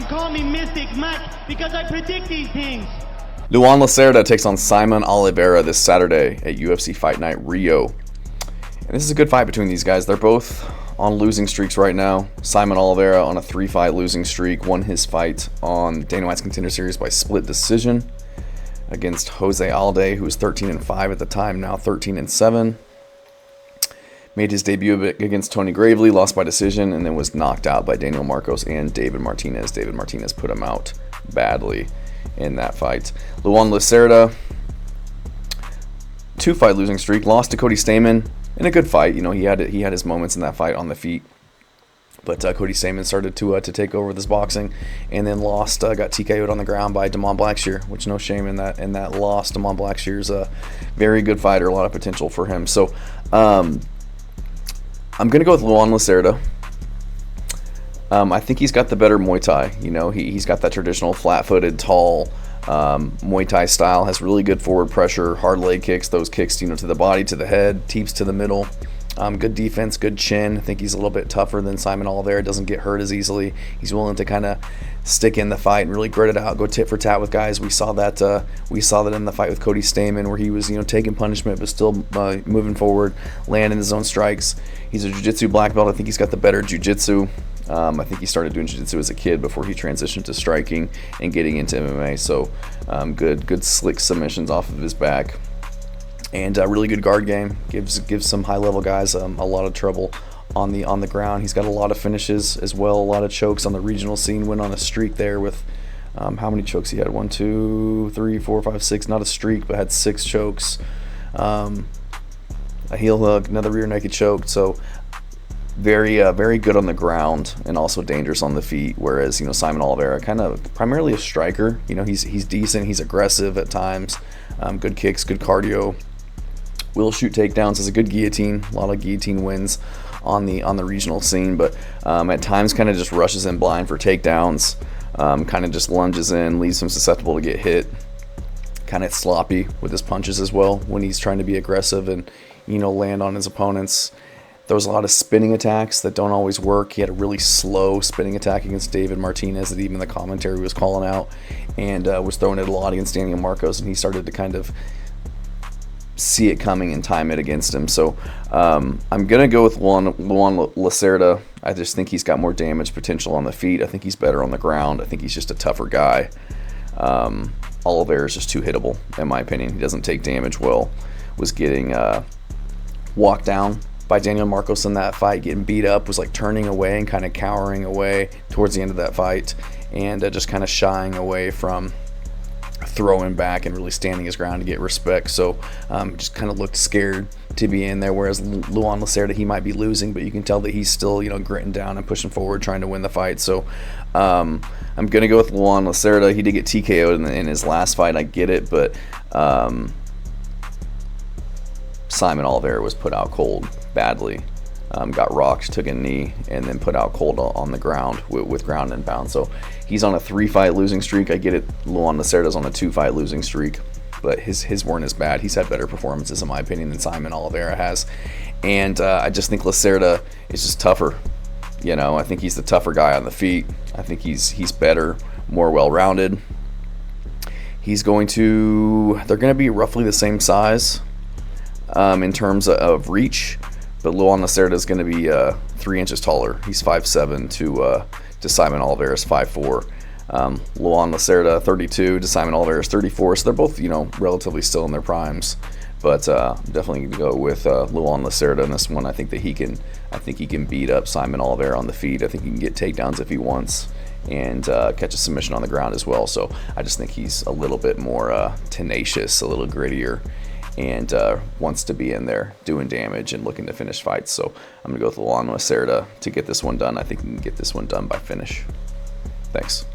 call me Mystic Mac because I predict these things. Luan Lacerda takes on Saimon Oliveira this Saturday at UFC Fight Night Rio. And this is a good fight between these guys. They're both on losing streaks right now. Saimon Oliveira on a 3-fight losing streak, won his fight on Dana White's Contender Series by split decision against Jose Alde, who was 13-5 at the time, now 13-7. Made his debut against Tony Gravely, lost by decision, and then was knocked out by Daniel Marcos and David Martinez. David Martinez put him out badly in that fight. Luan Lacerda, 2-fight losing streak, lost to Cody Stamann in a good fight. You know, he had his moments in that fight on the feet, but Cody Stamann started to take over this boxing, and then lost, got TKO'd on the ground by Damon Blackshear, which no shame in that loss. Damon Blackshear's a very good fighter, a lot of potential for him. So I'm gonna go with Luan Lacerda. I think he's got the better Muay Thai. You know, he's got that traditional flat-footed, tall Muay Thai style. Has really good forward pressure, hard leg kicks. Those kicks, you know, to the body, to the head, teeps to the middle. Good defense, good chin. I think he's a little bit tougher than Saimon Oliveira. Doesn't get hurt as easily. He's willing to kind of stick in the fight and really grit it out, go tit for tat with guys. We saw that in the fight with Cody Stamann, where he was, you know, taking punishment but still moving forward, landing his own strikes. He's a jiu-jitsu black belt. I think he's got the better jiu-jitsu. I think he started doing jiu-jitsu as a kid before he transitioned to striking and getting into MMA. So good slick submissions off of his back. And really good guard game. Gives some high-level guys a lot of trouble on the ground. He's got a lot of finishes as well, a lot of chokes on the regional scene. Went on a streak there with how many chokes he had? 1, 2, 3, 4, 5, 6. Not a streak, but had 6 chokes. A heel hook, another rear naked choke. So very good on the ground and also dangerous on the feet. Whereas, you know, Saimon Oliveira, kind of primarily a striker. You know, he's decent. He's aggressive at times. Good kicks, good cardio. Will shoot takedowns, has a good guillotine, a lot of guillotine wins on the regional scene, but at times kind of just rushes in blind for takedowns, kind of just lunges in, leaves him susceptible to get hit, kind of sloppy with his punches as well when he's trying to be aggressive and, you know, land on his opponents. There was a lot of spinning attacks that don't always work. He had a really slow spinning attack against David Martinez that even the commentary was calling out, and was throwing it a lot against Daniel Marcos, and he started to kind of see it coming and time it against him. So I'm gonna go with Luan Lacerda. I just think he's got more damage potential on the feet. I think he's better on the ground. I think he's just a tougher guy. Oliveira is just too hittable, in my opinion. He doesn't take damage well. Was getting walked down by Daniel Marcos in that fight, getting beat up, was like turning away and kind of cowering away towards the end of that fight, and just kind of shying away from throwing back and really standing his ground to get respect. So just kind of looked scared to be in there, whereas Luan Lacerda, he might be losing, but you can tell that he's still, you know, gritting down and pushing forward, trying to win the fight. So I'm gonna go with Luan Lacerda. He did get TKO'd in his last fight, I get it, but Saimon Oliveira was put out cold badly. Got rocked, took a knee, and then put out cold on the ground with ground and pound. So he's on a 3-fight losing streak. I get it. Luan Lacerda's on a 2-fight losing streak, but his weren't as bad. He's had better performances, in my opinion, than Saimon Oliveira has. And I just think Lacerda is just tougher. You know, I think he's the tougher guy on the feet. I think he's better, more well-rounded. They're going to be roughly the same size in terms of reach. But Luan Lacerda is going to be 3 inches taller. He's 5'7" to Saimon Oliveira's 5'4". Luan Lacerda 32 to Saimon Oliveira's 34. So they're both, you know, relatively still in their primes. But definitely going to go with Luan Lacerda in this one. I think he can beat up Saimon Oliveira on the feet. I think he can get takedowns if he wants, and catch a submission on the ground as well. So I just think he's a little bit more tenacious, a little grittier, and wants to be in there doing damage and looking to finish fights. So I'm going to go with Luan Lacerda to get this one done. I think he can get this one done by finish. Thanks.